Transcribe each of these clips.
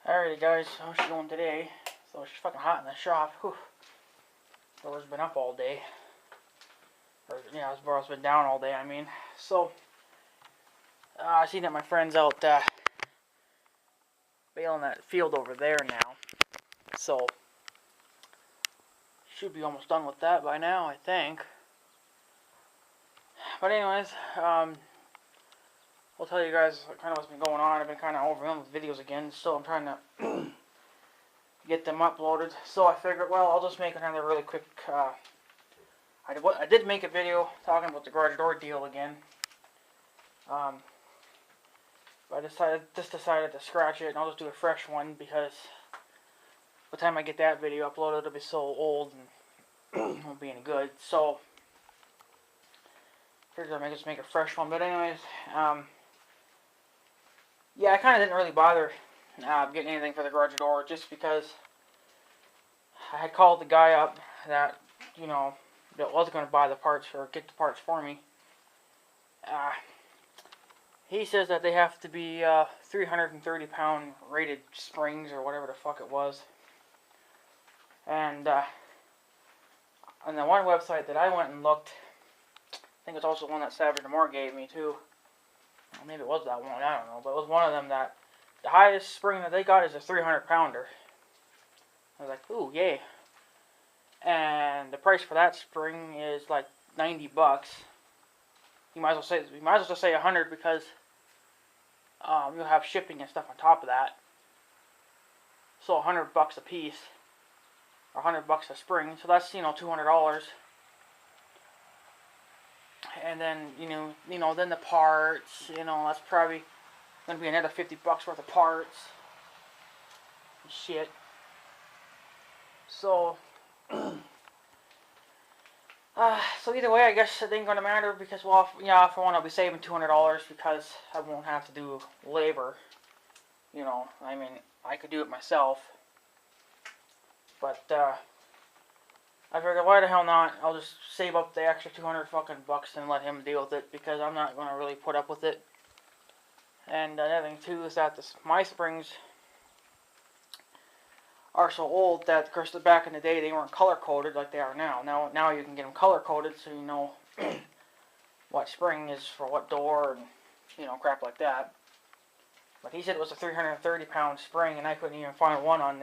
Alrighty guys, how's she going today? So she's fucking hot in the shop. Whew. Door's been up all day. Or, yeah, this bar's been down all day, I mean. So, I seen that my friend's out baling that field over there now. So, should be almost done with that by now, I think. But anyways, I'll tell you guys kind of what's been going on. I've been kind of overwhelmed with videos again, so I'm trying to get them uploaded. So I figured, well, I'll just make another really quick, I did make a video talking about the garage door deal again. But I decided to scratch it, and I'll just do a fresh one because by the time I get that video uploaded, it'll be so old and won't be any good. So I figured I'd just make a fresh one. But anyways, yeah, I kind of didn't really bother getting anything for the garage door just because I had called the guy up that, you know, that was going to buy the parts or get the parts for me. He says that they have to be 330 pound rated springs or whatever the fuck it was. And on the one website that I went and looked, I think it's also one that Savage Demore gave me too. Well, maybe it was that one, I don't know. But it was one of them that the highest spring that they got is a 300 pounder. I was like, ooh, yay. And the price for that spring is like $90. You might as well just say 100 because you'll have shipping and stuff on top of that. So $100 a piece, or $100 a spring. So that's $200. And then then the parts. That's probably gonna be another $50 worth of parts. Shit. So. So either way, I guess it ain't gonna matter because, well, for one, I'll be saving $200 because I won't have to do labor. I mean, I could do it myself. But I figured, why the hell not? I'll just save up the extra 200 fucking bucks and let him deal with it because I'm not gonna really put up with it. And another thing too is that my springs are so old that, of course, back in the day they weren't color coded like they are now. Now you can get them color coded so you know what spring is for what door and crap like that. But he said it was a 330 pound spring, and I couldn't even find one on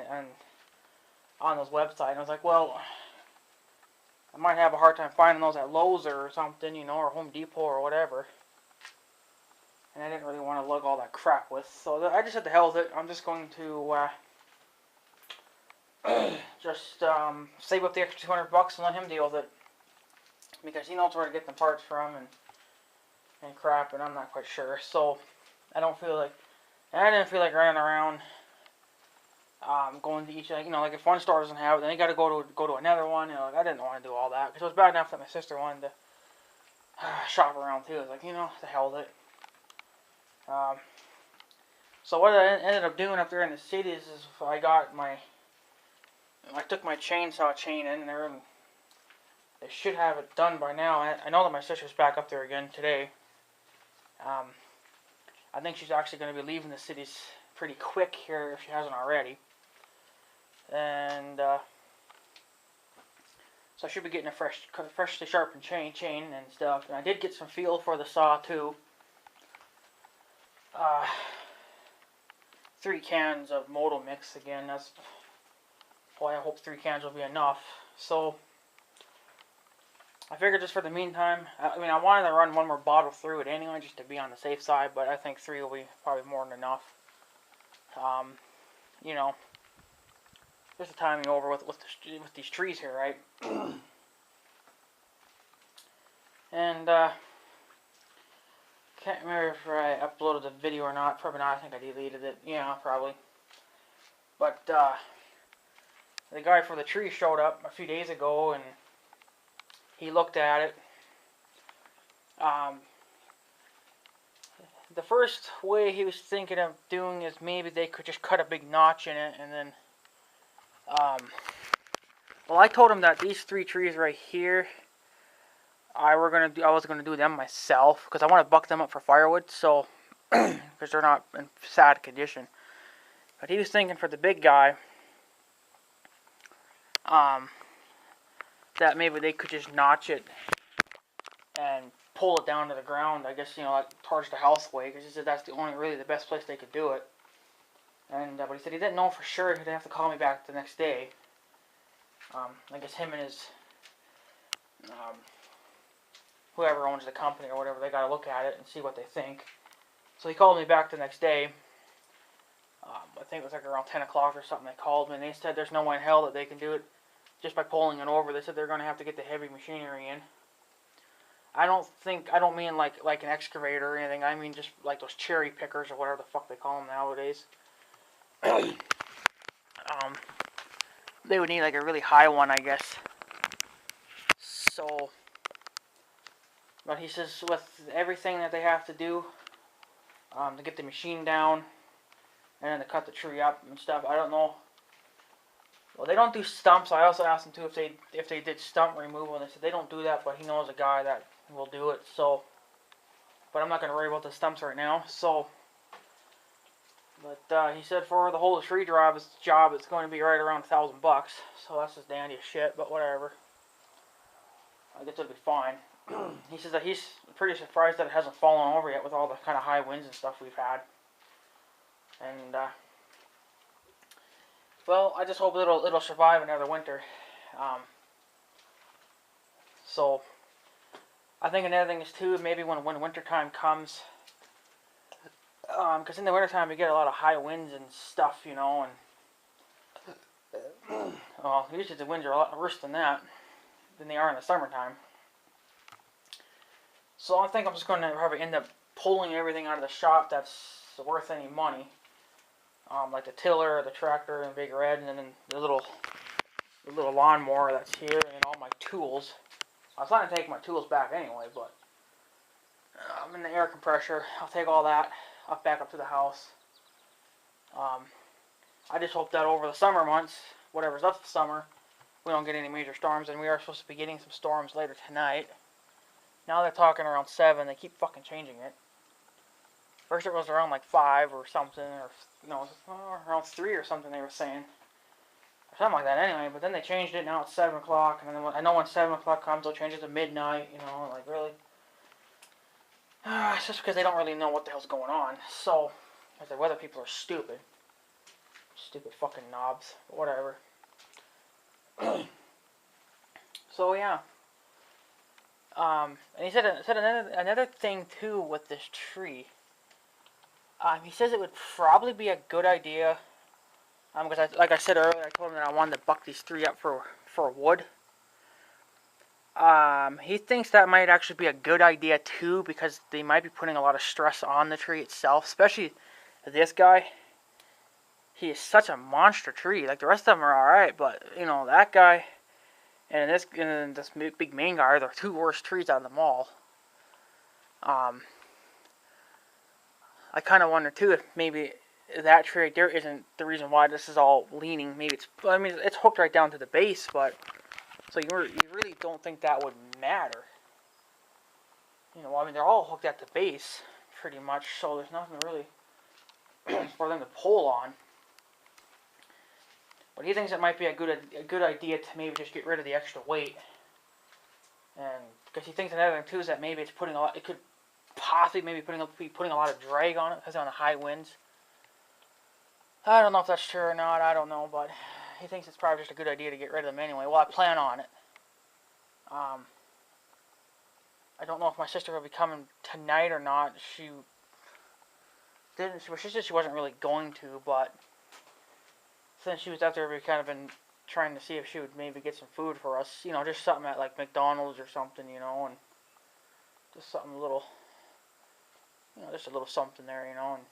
those websites. And I was like, well, I might have a hard time finding those at Lowe's or something, or Home Depot or whatever. And I didn't really want to lug all that crap with, so I just said the hell with it. I'm just going to just save up the extra 200 bucks and let him deal with it because he knows where to get the parts from and crap, and I'm not quite sure. So I didn't feel like running around going to each, like if one store doesn't have it, then you got to go to another one. I didn't want to do all that because it was bad enough that my sister wanted to shop around too. I was like, the hell with it. So what I ended up doing up there in the city is I took my chainsaw chain in there, and they should have it done by now. I know that my sister's back up there again today. I think she's actually going to be leaving the cities pretty quick here if she hasn't already. And so I should be getting a freshly sharpened chain and stuff. And I did get some feel for the saw too. 3 cans of Moto Mix again. Boy, I hope 3 cans will be enough. So I figured just for the meantime, I wanted to run one more bottle through it anyway, just to be on the safe side. But I think 3 will be probably more than enough. Just the timing over with these trees here, right? And can't remember if I uploaded the video or not. Probably not. I think I deleted it. Yeah, probably. But the guy for the tree showed up a few days ago, and he looked at it. The first way he was thinking of doing is maybe they could just cut a big notch in it, and then, well, I told him that these 3 trees right here, I was gonna do them myself because I want to buck them up for firewood, so because they're not in sad condition. But he was thinking for the big guy, that maybe they could just notch it and pull it down to the ground, I guess, like towards the house way, because he said that's really the best place they could do it. And but he said he didn't know for sure. He'd have to call me back the next day. I guess him and his whoever owns the company or whatever, they got to look at it and see what they think. So he called me back the next day. I think it was like around 10 o'clock or something. They called me and they said there's no way in hell that they can do it just by pulling it over. They said they're going to have to get the heavy machinery in. I don't mean like an excavator or anything. I mean just like those cherry pickers or whatever the fuck they call them nowadays. They would need like a really high one, I guess. So, but he says with everything that they have to do to get the machine down and then to cut the tree up and stuff, I don't know. Well, they don't do stumps. I also asked them too if they did stump removal, and they said they don't do that, but he knows a guy that will do it. So, but I'm not going to worry about the stumps right now. So, but he said for the whole tree job, it's going to be right around $1,000. So that's just dandy as shit. But whatever. I guess it'll be fine. He says that he's pretty surprised that it hasn't fallen over yet with all the kind of high winds and stuff we've had. And well, I just hope it'll survive another winter. So I think another thing is too, maybe when winter time comes, because in the wintertime you get a lot of high winds and stuff, and well, usually the winds are a lot worse than they are in the summertime. So I think I'm just going to probably end up pulling everything out of the shop that's worth any money, like the tiller, the tractor, and Big Red, and then the little lawnmower that's here, and then all my tools. I was planning to take my tools back anyway, but I'm in the air compressor. I'll take all that back up to the house. I just hope that over the summer months, whatever's left of summer, we don't get any major storms, and we are supposed to be getting some storms later tonight. Now they're talking around 7. They keep fucking changing it. First it was around like 5 or something, or no, around 3 or something they were saying. Or something like that anyway, but then they changed it. Now it's 7 o'clock, and then I know when 7 o'clock comes, they'll change it to midnight, like really. It's just because they don't really know what the hell's going on. So, because the weather people are stupid. Stupid fucking knobs. But whatever. So, yeah. And he said another thing, too, with this tree. He says it would probably be a good idea. Because, like I said earlier, I told him that I wanted to buck these 3 up for wood. He thinks that might actually be a good idea too, because they might be putting a lot of stress on the tree itself, especially this guy. He is such a monster tree. Like the rest of them are alright, but that guy and this big main guy are the 2 worst trees out of them all. I kind of wonder too if maybe that tree right there isn't the reason why this is all leaning. Maybe it's hooked right down to the base, but. So you really don't think that would matter. They're all hooked at the base, pretty much, so there's nothing really for them to pull on. But he thinks it might be a good idea to maybe just get rid of the extra weight. And because he thinks another thing too is that maybe it could possibly maybe be putting a lot of drag on it because on the high winds. I don't know if that's true or not, I don't know, but he thinks it's probably just a good idea to get rid of them anyway. Well, I plan on it. I don't know if my sister will be coming tonight or not. She said she wasn't really going to, but since she was out there, we've kind of been trying to see if she would maybe get some food for us. Just something at like McDonald's or something, and just something a little, just a little something there, and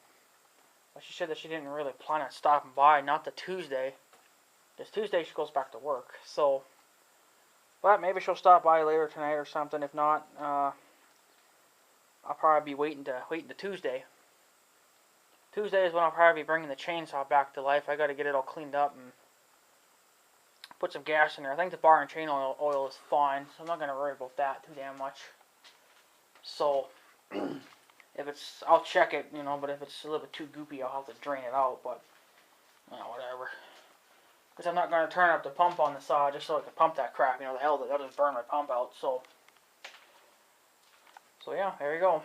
but she said that she didn't really plan on stopping by, not the Tuesday. This Tuesday she goes back to work, so. But maybe she'll stop by later tonight or something. If not, I'll probably be waiting to Tuesday. Tuesday is when I'll probably be bringing the chainsaw back to life. I got to get it all cleaned up and put some gas in there. I think the bar and chain oil is fine, so I'm not gonna worry about that too damn much. So if I'll check it, but if it's a little bit too goopy, I'll have to drain it out. But Well, whatever. Because I'm not going to turn up the pump on the saw just so I can pump that crap. You know, the hell, that'll just burn my pump out. So yeah, there you go.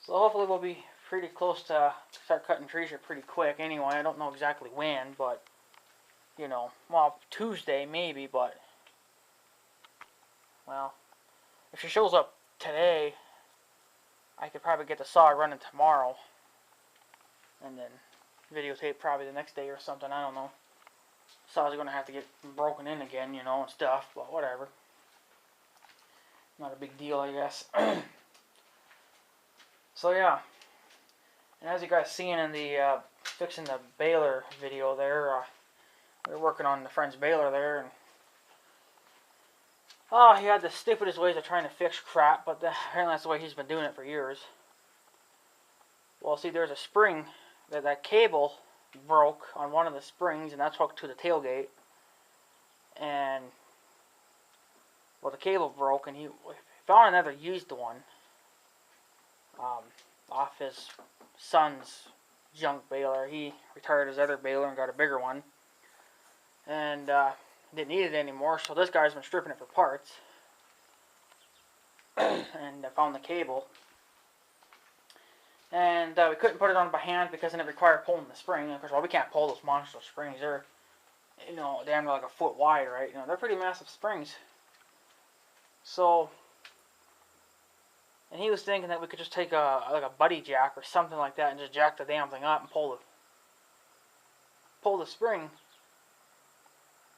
So hopefully we'll be pretty close to start cutting trees here pretty quick. Anyway, I don't know exactly when, but, you know, well, Tuesday maybe, but, well, if she shows up today, I could probably get the saw running tomorrow, and then videotape probably the next day or something, I don't know. Saw's going to have to get broken in again, you know, and stuff, but whatever. Not a big deal, I guess. So yeah, and as you guys seen in the fixing the baler video there, we were working on the friend's baler there, and oh, he had the stupidest ways of trying to fix crap, but apparently that's the way he's been doing it for years. Well, see, there's a spring that cable broke on one of the springs, and that's hooked to the tailgate, and well, the cable broke, and he found another used one. Off his son's junk baler. He retired his other baler and got a bigger one, and didn't need it anymore, so this guy's been stripping it for parts. And I found the cable, and we couldn't put it on by hand because then it required pulling the spring. Of course, well, we can't pull those monster springs. They're, you know, damn near like a foot wide, right? You know, they're pretty massive springs. So, and he was thinking that we could just take like a buddy jack or something like that and just jack the damn thing up and pull the spring.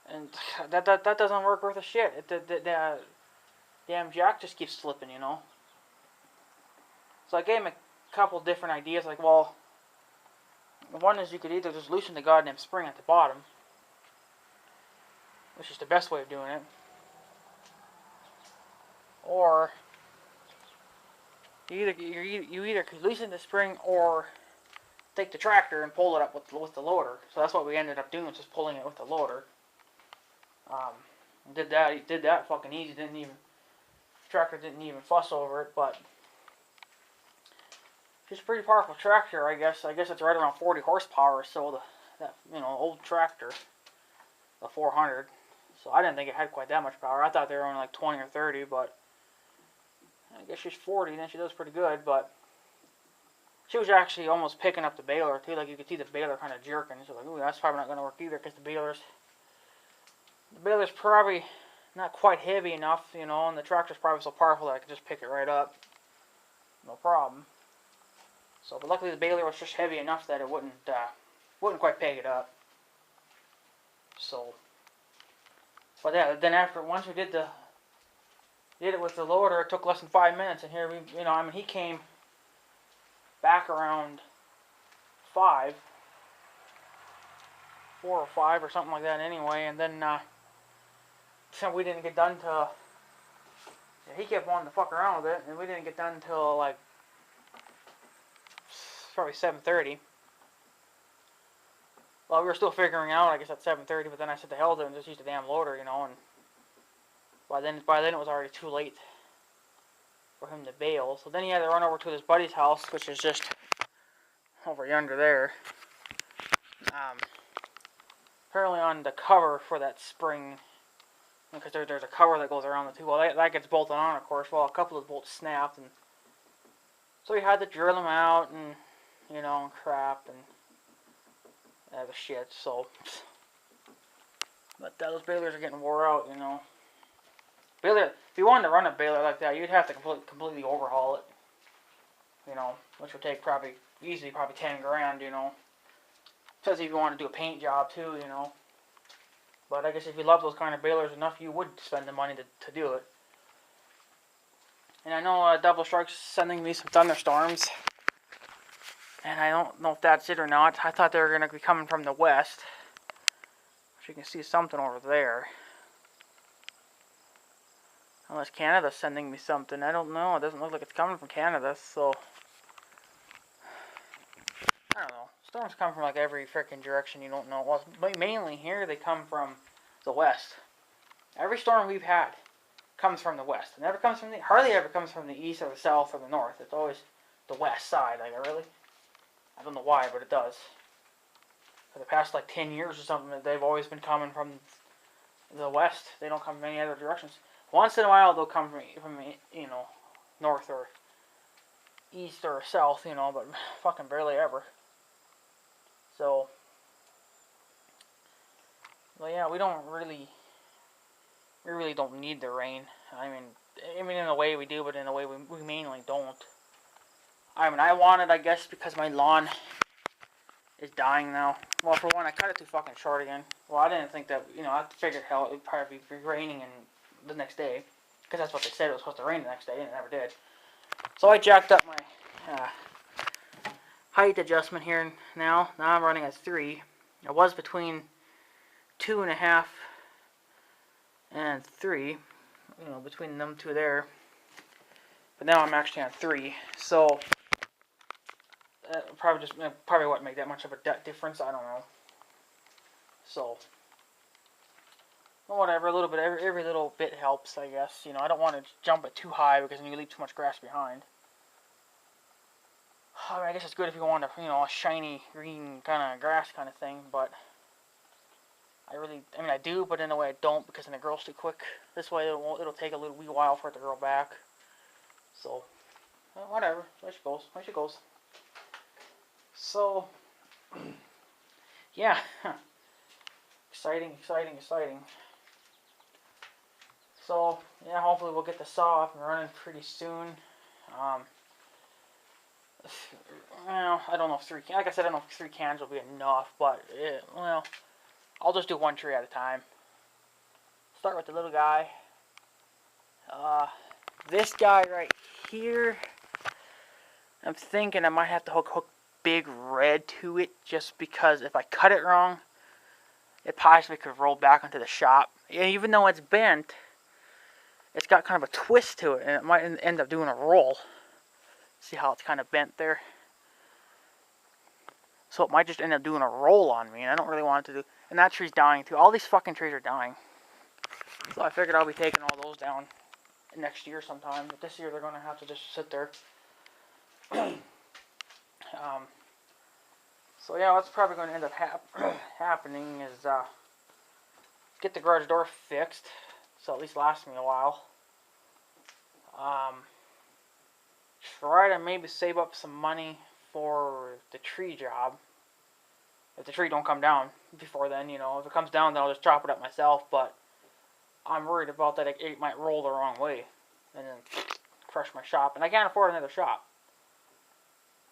And that doesn't work worth a shit. The damn jack just keeps slipping, you know. So I gave him a couple different ideas. Like, well, one is you could either just loosen the goddamn spring at the bottom, which is the best way of doing it, or you either could loosen the spring or take the tractor and pull it up with the loader. So that's what we ended up doing, was just pulling it with the loader. Did that fucking easy. Tractor didn't even fuss over it, but it's a pretty powerful tractor, I guess. I guess it's right around 40 horsepower or so. That you know, old tractor, the 400. So I didn't think it had quite that much power. I thought they were only like 20 or 30, but I guess she's 40, and then she does pretty good. But she was actually almost picking up the baler too. Like, you could see the baler kind of jerking. So like, ooh, that's probably not going to work either, because the baler's probably not quite heavy enough, you know, and the tractor's probably so powerful that I could just pick it right up, no problem. So, but luckily the baler was just heavy enough that it wouldn't quite pick it up. So, but yeah, then once we did it with the loader, it took less than 5 minutes, and here we, you know, I mean, he came back around 4 or 5 or something like that anyway, and then so we didn't get done till, he kept wanting to fuck around with it, and we didn't get done until like probably 7:30. Well, we were still figuring out, I guess, at 7:30, but then I said to hell with it and just used the damn loader, you know, and by then it was already too late for him to bail. So then he had to run over to his buddy's house, which is just over yonder there. Apparently on the cover for that spring, because there's a cover that goes around the two. Well, that gets bolted on, of course. Well, a couple of the bolts snapped, and so he had to drill them out, and, you know, and crap, and that was shit. So, but those balers are getting wore out, you know. Baler, if you wanted to run a baler like that, you'd have to completely overhaul it, you know, which would take probably 10 grand, you know. Especially if you want to do a paint job too, you know. But I guess if you love those kind of balers enough, you would spend the money to do it. And I know Double Strike's sending me some thunderstorms, and I don't know if that's it or not. I thought they were going to be coming from the west. Which you can see something over there. Unless Canada's sending me something. I don't know. It doesn't look like it's coming from Canada, so I don't know. Storms come from like every freaking direction you don't know. Well, mainly here they come from the west. Every storm we've had comes from the west. It never comes from hardly ever comes from the east or the south or the north. It's always the west side. Like, really? I don't know why, but it does. for the past like 10 years or something, they've always been coming from the west. They don't come from any other directions. Once in a while, they'll come from you know, north or east or south, you know, but fucking barely ever. So, well, yeah, we really don't need the rain. I mean, in a way we do, but in a way we mainly don't. I mean, I want it, I guess, because my lawn is dying now. Well, for one, I cut it too fucking short again. Well, I didn't think that, you know, I figured hell it would probably be raining the next day. Because that's what they said, it was supposed to rain the next day, and it never did. So I jacked up my height adjustment here now. Now I'm running at 3. I was between 2.5 and 3. You know, between them two there. But now I'm actually on 3. So probably wouldn't make that much of a difference. I don't know. So, well, whatever. A little bit. Every little bit helps, I guess. You know, I don't want to jump it too high because then you leave too much grass behind. I mean, I guess it's good if you want a, you know, a shiny green kind of grass kind of thing, but I do, but in a way I don't, because then it grows too quick. This way it'll take a wee while for it to grow back. So, well, whatever. There she goes. There she goes. So, yeah. Exciting. So, yeah, hopefully we'll get the saw up and running pretty soon. Well, I don't know if 3 cans, like I said, I don't know if 3 cans will be enough, but, well, I'll just do one tree at a time. Start with the little guy. This guy right here, I'm thinking I might have to hook Big Red to it, just because if I cut it wrong, it possibly could roll back into the shop. And even though it's bent, it's got kind of a twist to it, and it might end up doing a roll. See how it's kind of bent there? So it might just end up doing a roll on me, and I don't really want it to do. And that tree's dying too. All these fucking trees are dying. So I figured I'll be taking all those down next year sometime. But this year they're going to have to just sit there. So yeah, what's probably going to end up happening is get the garage door fixed, so at least lasts me a while. Try to maybe save up some money for the tree job. If the tree don't come down before then, you know, if it comes down, then I'll just chop it up myself. But I'm worried about that it might roll the wrong way and then crush my shop. And I can't afford another shop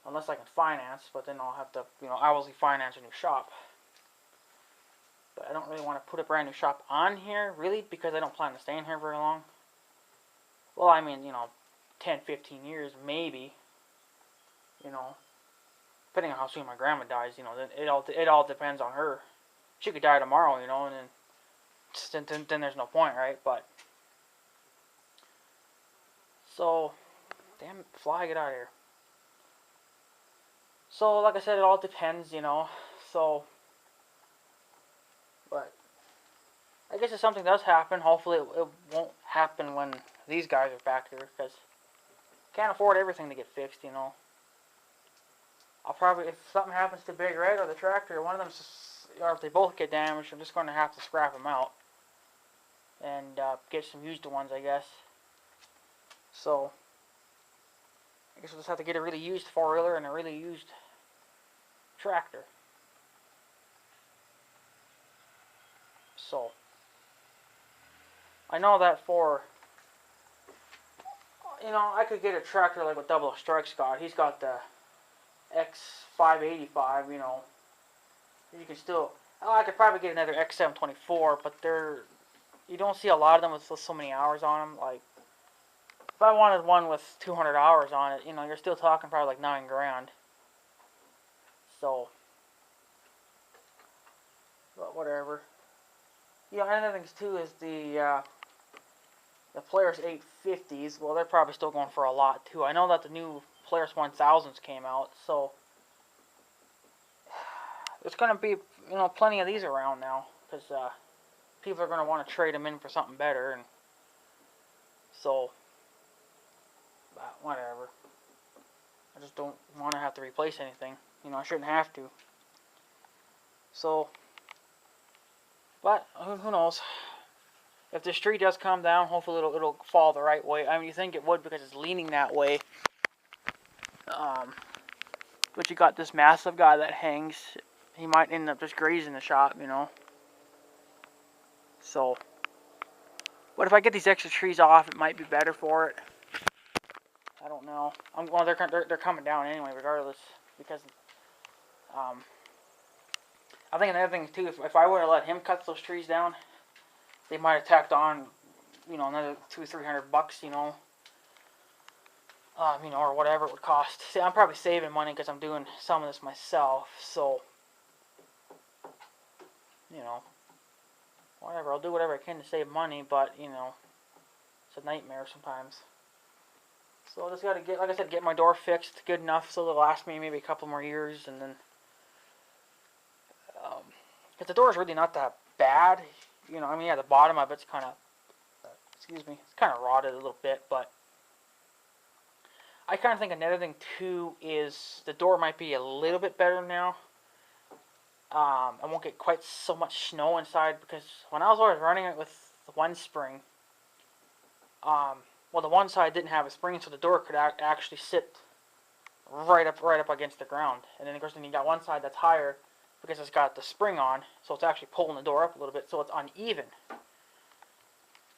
unless I can finance. But then I'll have to, you know, hourly finance a new shop. But I don't really want to put a brand new shop on here, really, because I don't plan to stay in here very long. Well, I mean, you know, 10, 15 years, maybe. You know, depending on how soon my grandma dies, you know, it all depends on her. She could die tomorrow, you know, and then there's no point, right? But, so, damn it, fly, get out of here. So, like I said, it all depends, you know, so, but, I guess if something does happen, hopefully it won't happen when these guys are back here, because can't afford everything to get fixed, you know. I'll probably, if something happens to Big Red or the tractor, one of them, or if they both get damaged, I'm just going to have to scrap them out and get some used ones, I guess. So, I guess we'll just have to get a really used four-wheeler and a really used tractor. So, I know that for, you know, I could get a tractor like what Double Strike's got. He's got the X585, you know. You can still, I could probably get another X724, but you don't see a lot of them with so many hours on them. Like, if I wanted one with 200 hours on it, you know, you're still talking probably like $9 grand. So, but whatever. Yeah, another thing too is the Polaris 850s. Well, they're probably still going for a lot too. I know that the new Polaris 1000s came out, so there's going to be, you know, plenty of these around now, because people are going to want to trade them in for something better, and so, but whatever. I just don't want to have to replace anything. You know, I shouldn't have to. So, but who knows? If this tree does come down, hopefully it'll fall the right way. I mean, you think it would because it's leaning that way. But you got this massive guy that hangs. He might end up just grazing the shop, you know. So, but if I get these extra trees off, it might be better for it. I don't know. Well, they're coming down anyway, regardless, because I think another thing too, if I would have let him cut those trees down, they might have tacked on, you know, another $200-300, you know, or whatever it would cost. See, I'm probably saving money because I'm doing some of this myself, so, you know, whatever. I'll do whatever I can to save money, but, you know, it's a nightmare sometimes. So I just got to get, like I said, get my door fixed good enough so it'll last me maybe a couple more years, and then, because the door is really not that bad, you know, I mean, yeah, the bottom of it's kind of, excuse me, it's kind of rotted a little bit, but I kind of think another thing too is the door might be a little bit better now. I won't get quite so much snow inside, because when I was always running it with the one spring, well, the one side didn't have a spring, so the door could actually sit right up against the ground. And then of course, then you got one side that's higher because it's got the spring on, so it's actually pulling the door up a little bit, so it's uneven.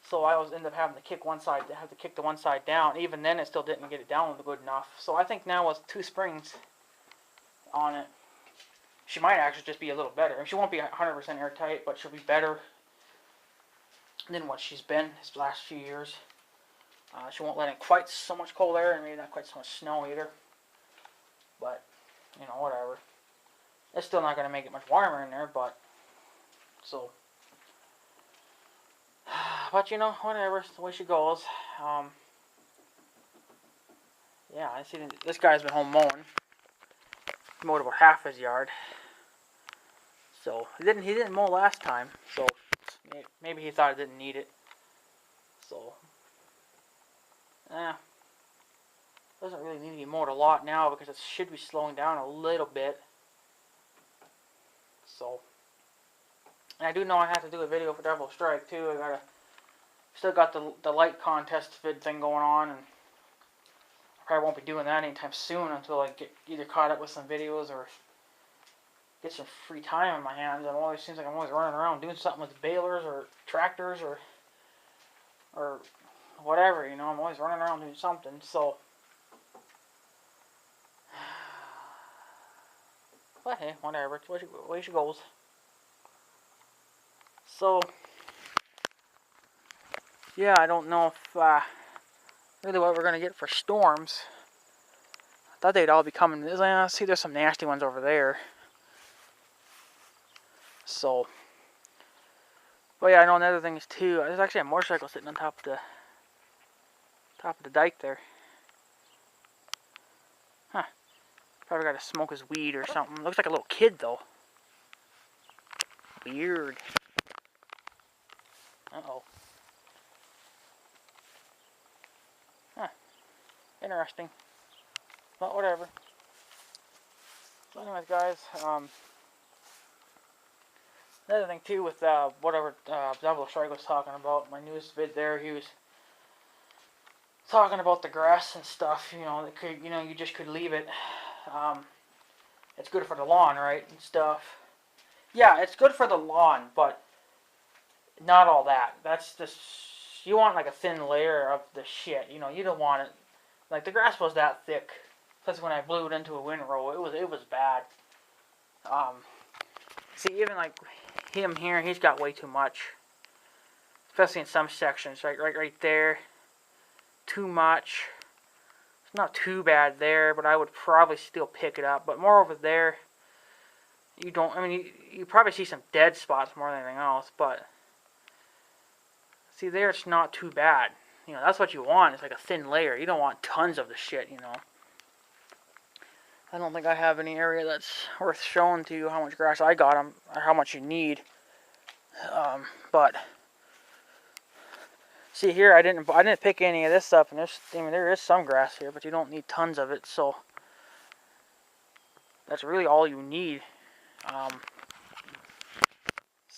So I always end up having to kick the one side down. Even then, it still didn't get it down good enough. So I think now with 2 springs on it, she might actually just be a little better. I mean, she won't be 100% airtight, but she'll be better than what she's been this last few years. She won't let in quite so much cold air, and maybe not quite so much snow either. But, you know, whatever. It's still not going to make it much warmer in there, but, so. But, you know, whatever. It's the way she goes. Yeah, I see this guy's been home mowing. He mowed about half his yard. So, he didn't mow last time, so maybe he thought he didn't need it. So, doesn't really need to be mowed a lot now because it should be slowing down a little bit. So, and I do know I have to do a video for Devil Strike too. Still got the light contest vid thing going on, and I probably won't be doing that anytime soon until I get either caught up with some videos or get some free time on my hands. It always seems like I'm always running around doing something with balers or tractors or whatever, you know. I'm always running around doing something, so. But hey, whatever. It's the way she goes. So, yeah, I don't know if really what we're gonna get for storms. I thought they'd all be coming. See, there's some nasty ones over there. So, but yeah, I know another thing is too. There's actually a motorcycle sitting on top of the dike there. Huh? Probably got to smoke his weed or something. Looks like a little kid though. Weird. Uh-oh. Huh. Interesting. But whatever. So anyways, guys, another thing too with whatever Devil Strike was talking about, my newest vid there, he was talking about the grass and stuff. You know, you just could leave it. It's good for the lawn, right, and stuff. Yeah, it's good for the lawn, but not all that. That's just, you want like a thin layer of the shit. You know, you don't want it. Like the grass was that thick. Plus when I blew it into a windrow, it was bad. See, even like him here, he's got way too much. Especially in some sections, right there. Too much. It's not too bad there, but I would probably still pick it up. But more over there, you don't. I mean, you probably see some dead spots more than anything else. But see, there it's not too bad. You know, that's what you want. It's like a thin layer. You don't want tons of the shit. You know. I don't think I have any area that's worth showing to you how much grass I got or how much you need. But see here, I didn't pick any of this up, and there is some grass here, but you don't need tons of it. So that's really all you need.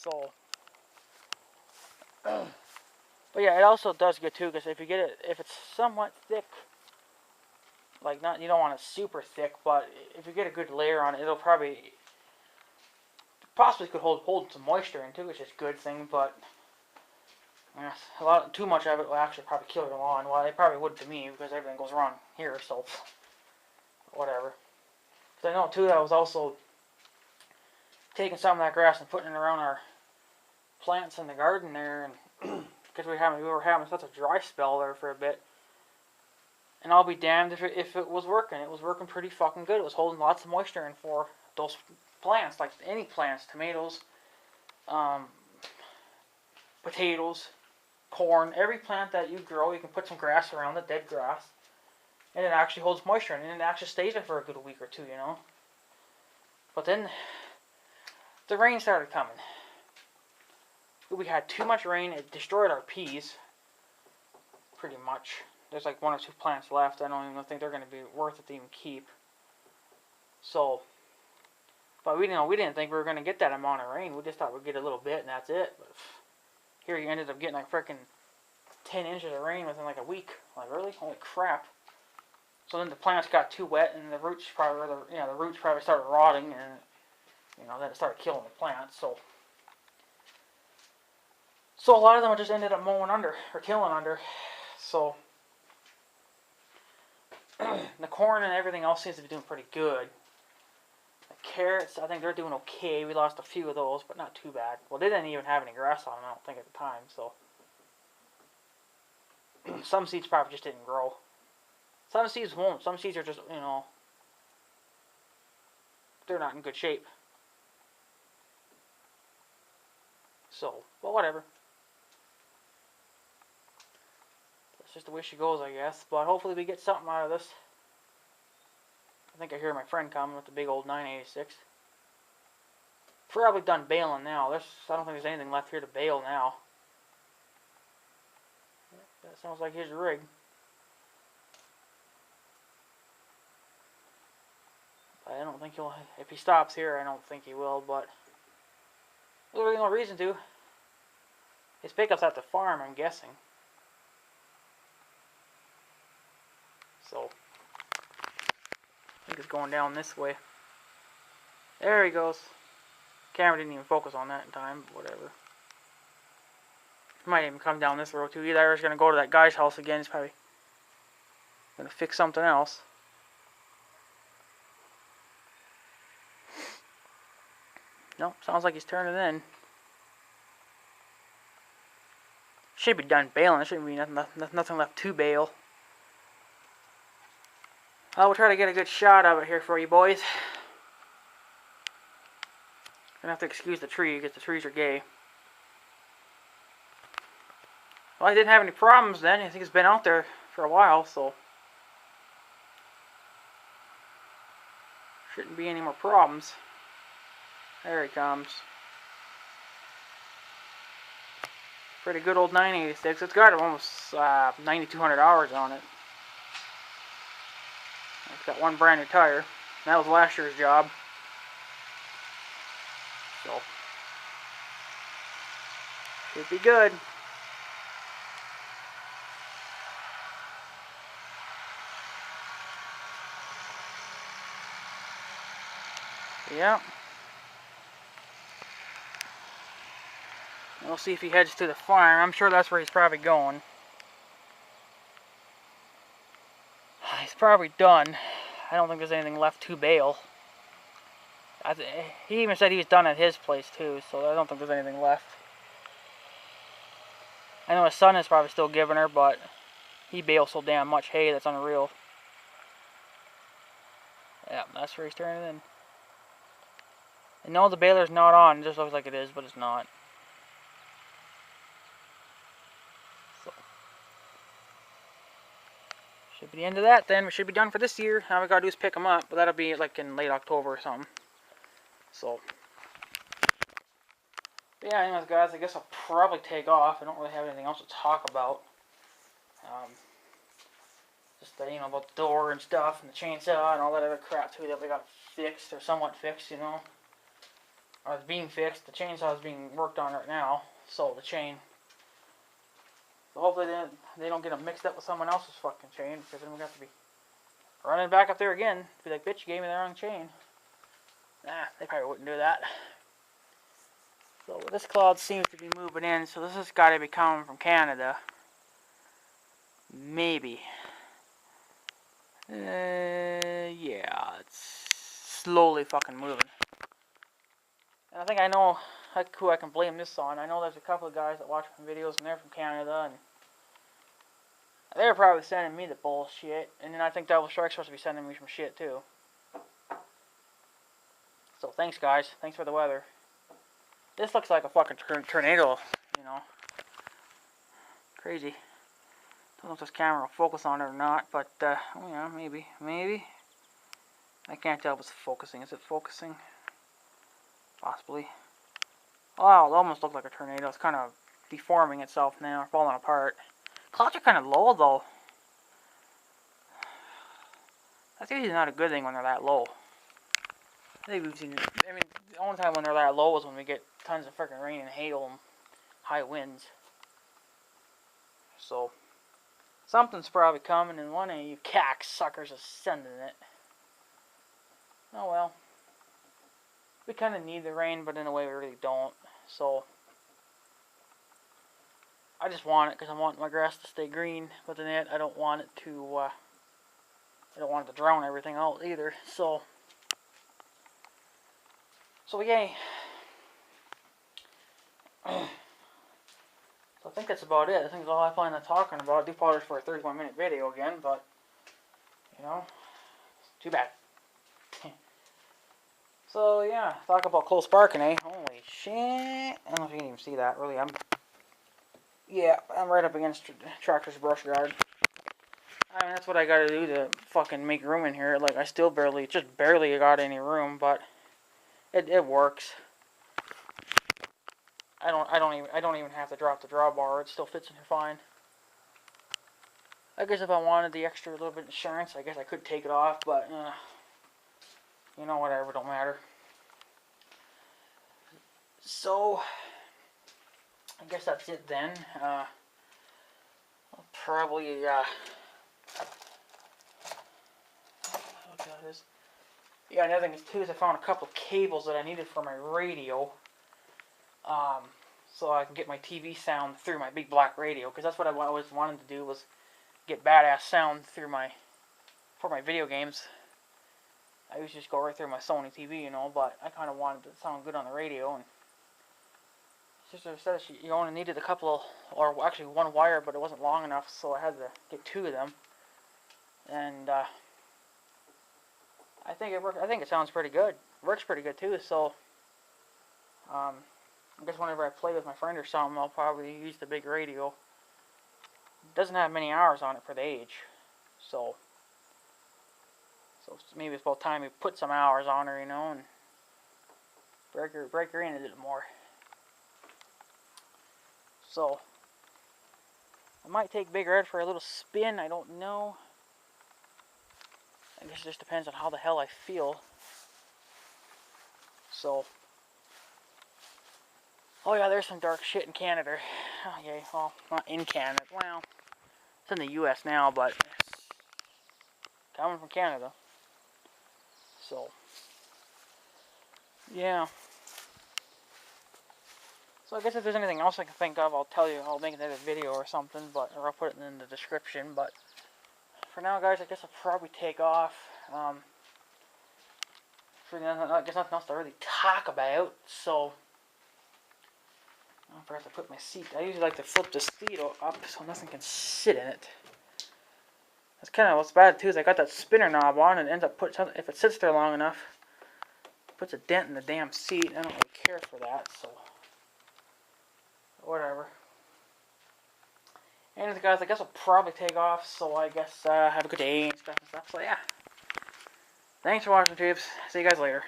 So, but yeah, it also does good too, because if you get it, if it's somewhat thick, like not, you don't want it super thick, but if you get a good layer on it, it'll probably possibly could hold some moisture in too, which is a good thing. But yeah, too much of it will actually probably kill your lawn. Well, it probably would to me because everything goes wrong here. So whatever. Because I know too that I was also taking some of that grass and putting it around our plants in the garden there, and because we were having such a dry spell there for a bit. And I'll be damned if it was working. It was working pretty fucking good. It was holding lots of moisture in for those plants, like any plants, tomatoes, potatoes, corn, every plant that you grow, you can put some grass around it, dead grass, and it actually holds moisture in it, and it actually stays there for a good week or two, you know. But then the rain started coming. We had too much rain. It destroyed our peas, pretty much. There's like 1 or 2 plants left. I don't even think they're going to be worth it to even keep. So, but we didn't think we were going to get that amount of rain. We just thought we'd get a little bit and that's it. But here you ended up getting like freaking 10 inches of rain within like a week. Like, really? Holy crap. So then the plants got too wet and the roots probably started rotting, and then it started killing the plants. So a lot of them just ended up mowing under or killing under. So the corn and everything else seems to be doing pretty good. The carrots, I think they're doing okay. We lost a few of those, but not too bad. Well, they didn't even have any grass on them, I don't think, at the time. So some seeds probably just didn't grow. Some seeds won't. Some seeds are just, they're not in good shape. So, but whatever. That's just the way she goes, I guess. But hopefully we get something out of this. I think I hear my friend coming with the big old 986. Probably done baling now. I don't think there's anything left here to bale now. That sounds like his rig. I don't think he'll, if he stops here, I don't think he will, but there's really no reason to. His pickup's at the farm, I'm guessing. So, I think it's going down this way. There he goes. Camera didn't even focus on that in time, but whatever. He might even come down this road too. Either he's going to go to that guy's house again. He's probably going to fix something else. Nope, sounds like he's turning in. Should be done baling. There shouldn't be nothing left to bale. I will try to get a good shot of it here for you boys. Gonna have to excuse the tree because the trees are gay. Well, I didn't have any problems then. I think it's been out there for a while, so shouldn't be any more problems. There he comes. Pretty good old 986. It's got almost 9,200 hours on it. It's got one brand new tire. That was last year's job. So, should be good. Yeah. We'll see if he heads to the farm. I'm sure that's where he's probably going. He's probably done. I don't think there's anything left to bale. He even said he was done at his place too, so I don't think there's anything left. I know his son is probably still giving her, but he bales so damn much hay that's unreal. Yeah, that's where he's turning in. And no, the baler's not on. It just looks like it is, but it's not. So, should be the end of that then. We should be done for this year. All we gotta do is pick them up, but that'll be like in late October or something. So, but yeah, anyways guys, I guess I'll probably take off. I don't really have anything else to talk about. Just the, about the door and stuff, and the chainsaw and all that other crap too that we got fixed, or somewhat fixed, Or is being fixed. The chainsaw is being worked on right now. So the chain. So hopefully they don't get them mixed up with someone else's fucking chain, because then we have to be running back up there again. Be like, bitch, you gave me the wrong chain. Nah, they probably wouldn't do that. So this cloud seems to be moving in, so this has got to be coming from Canada. Maybe. Yeah, it's slowly fucking moving. And I think I know who I can blame this on. I know there's a couple of guys that watch my videos and they're from Canada, and they're probably sending me the bullshit. And then I think Devil Strike's supposed to be sending me some shit too. So thanks, guys. Thanks for the weather. This looks like a fucking tornado, you know. Crazy. Don't know if this camera will focus on it or not, but, oh yeah, maybe. I can't tell if it's focusing. Is it focusing? Possibly. Oh, it almost looked like a tornado. It's kind of deforming itself now, falling apart. Clouds are kind of low, though. That's usually not a good thing when they're that low. I mean, the only time when they're that low is when we get tons of freaking rain and hail and high winds. So, something's probably coming, and one of you cocksuckers is sending it. Oh well. We kind of need the rain, but in a way we really don't. So, I just want it because I want my grass to stay green. But then I don't want it to, I don't want it to drown everything out either. So yay. So I think that's about it. I think that's all I plan on talking about. I do apologize for a 31-minute video again, but, you know, too bad. So, yeah, talk about close parking, eh? Holy shit. I don't know if you can even see that, really. I'm right up against Tractor's brush yard. I mean, that's what I gotta do to fucking make room in here. Like, I still just barely got any room, but it works. I don't even have to drop the drawbar. It still fits in here fine. I guess if I wanted the extra little bit of insurance, I guess I could take it off, but you know, whatever, don't matter. So I guess that's it then. I'll probably look at this. Yeah, another thing too is I found a couple of cables that I needed for my radio. So I can get my TV sound through my big black radio, because that's what I always wanted to do, was get badass sound through for my video games. I used to just go right through my Sony TV, you know, but I kind of wanted to sound good on the radio, and sister said you only needed a couple, or actually one wire, but it wasn't long enough, so I had to get two of them. And I think it works. I think it sounds pretty good. It works pretty good too. So I guess whenever I play with my friend or something, I'll probably use the big radio. It doesn't have many hours on it for the age, so maybe it's about time we put some hours on her, you know, and break her in a little more. So I might take Big Red for a little spin. I don't know. I guess it just depends on how the hell I feel. So, oh yeah, there's some dark shit in Canada. Oh yeah, well, not in Canada. Well, it's in the U.S. now, but it's coming from Canada. So, yeah. So I guess if there's anything else I can think of, I'll tell you. I'll make another video or something, or I'll put it in the description. But for now, guys, I guess I'll probably take off. I guess nothing else to really talk about. So I forgot to put my seat. I usually like to flip the seat up so nothing can sit in it. That's kind of what's bad too. Is I got that spinner knob on, and it ends up if it sits there long enough, it puts a dent in the damn seat. I don't really care for that. So whatever. Anyways, guys, I guess I'll probably take off. So I guess have a good day and stuff. So yeah. Thanks for watching, tubes. See you guys later.